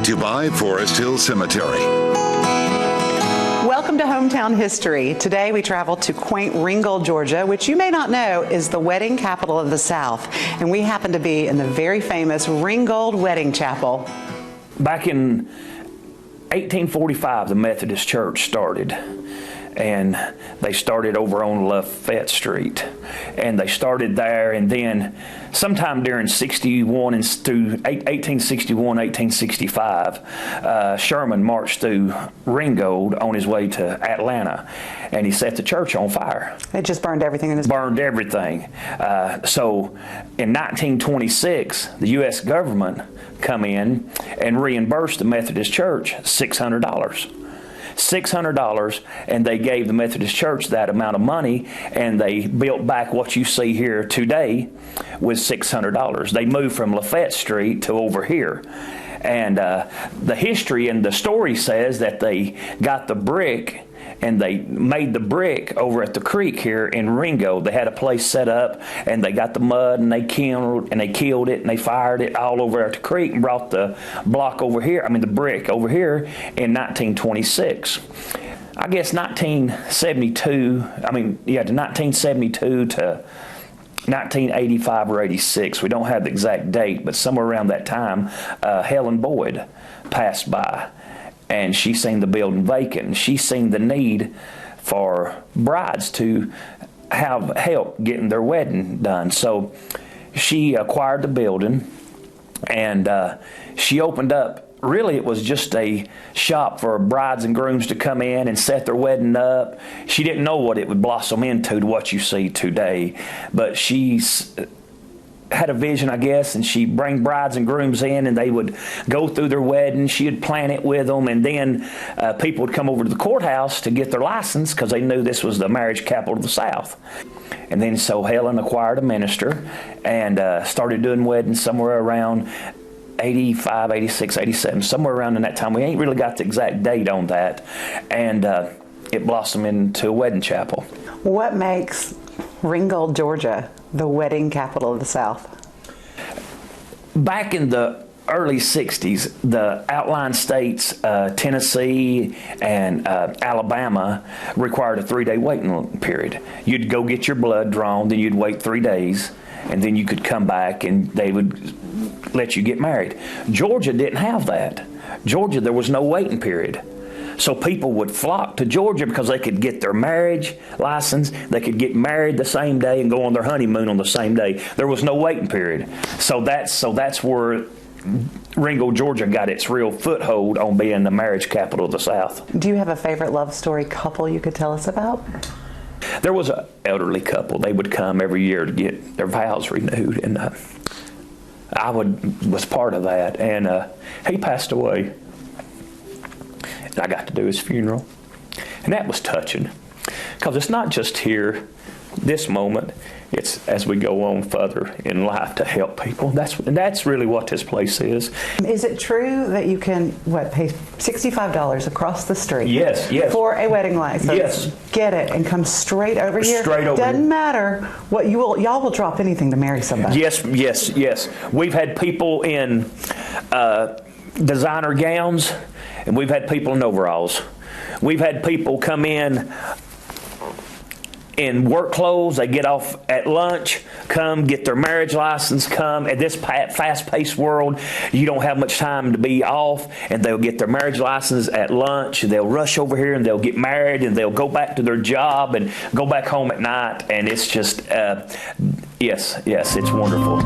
brought to you by Forest Hill Cemetery. Welcome to Hometown History. Today we travel to quaint Ringgold, Georgia, which you may not know is the wedding capital of the South. And we happen to be in the very famous Ringgold Wedding Chapel. Back in 1845, the Methodist Church started. And they started over on Lafayette Street. And they started there, and then sometime during 61 and through 1861, 1865, Sherman marched through Ringgold on his way to Atlanta, and he set the church on fire. It just burned everything in his... Burned everything. So in 1926, the U.S. government come in and reimbursed the Methodist Church $600. $600, and they gave the Methodist Church that amount of money, and they built back what you see here today with $600. They moved from Lafayette Street to over here. And the history and the story says that they got the brick and they made the brick over at the creek here in Ringgold. They had a place set up, and they got the mud, and they killed it, and they fired it all over at the creek and brought the block over here, the brick over here in 1926. I guess 1972, to 1972 to 1985 or 86. We don't have the exact date, but somewhere around that time, Helen Boyd passed by, and she seen the building vacant. She seen the need for brides to have help getting their wedding done. So she acquired the building, and she opened up. Really, it was just a shop for brides and grooms to come in and set their wedding up. She didn't know what it would blossom into to what you see today, but she's had a vision, I guess, and she'd bring brides and grooms in, and they would go through their wedding. She'd plan it with them, and then people would come over to the courthouse to get their license because they knew this was the marriage capital of the South. And then so Helen acquired a minister and started doing weddings somewhere around 85, 86, 87, somewhere around in that time. We ain't really got the exact date on that. And it blossomed into a wedding chapel. What makes Ringgold, Georgia, the wedding capital of the South? Back in the early 60s, the outlying states, Tennessee and Alabama, required a 3-day waiting period. You'd go get your blood drawn, then you'd wait 3 days, and then you could come back and they would let you get married. Georgia didn't have that. Georgia, there was no waiting period. So people would flock to Georgia because they could get their marriage license, they could get married the same day and go on their honeymoon on the same day. There was no waiting period. So that's where Ringgold, Georgia got its real foothold on being the marriage capital of the South. Do you have a favorite love story couple you could tell us about? There was an elderly couple. They would come every year to get their vows renewed, and I was part of that, and he passed away. And I got to do his funeral, and that was touching, because it's not just here, this moment. It's as we go on further in life to help people. That's really what this place is. Is it true that you can pay $65 across the street? Yes. For a wedding license? Yes. Get it and come straight over here. Straight over. Doesn't matter what y'all will drop anything to marry somebody. Yes. We've had people in designer gowns, and we've had people in overalls. We've had people come in work clothes. They get off at lunch, come get their marriage license, come. At this fast-paced world, you don't have much time to be off, and they'll get their marriage license at lunch, and they'll rush over here, and they'll get married, and they'll go back to their job and go back home at night, and it's just, yes, it's wonderful.